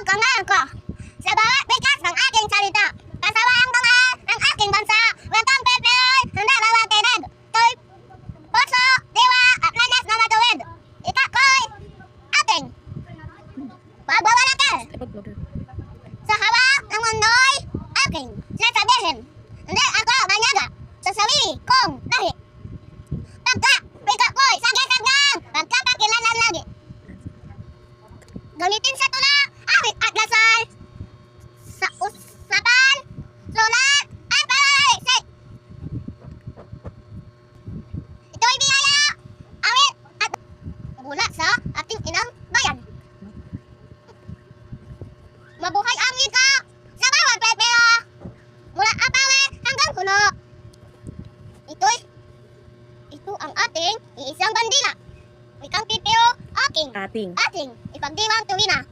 pagkangal ko sa bawat bikas ng aking salita. Kasawa ang bangal ng aking bansa. Wetang pepeoy, handa mawakinig. To'y puso, diwa, at lanas na matuwid. Ika ko'y ating pagbabalakal. Sa hawak ng mundo'y aking sasabihin. Hindi ako banyaga sa sarili kong lahi. Pagka ko'y sagasagam, pagkakakilalan lagi. Gamitin sa tula, awit at dasal. Sa usapan, sulat, at palalaysay. Ito'y biyaya, awit at mula sa ating inang bayan. Mabuhay ang wika sa bawat pepeo, mula apawe hanggang kuno. Ito ang ating iisang bandila. Wikang pipeo, ating Ating. ipagdiwang tuwina.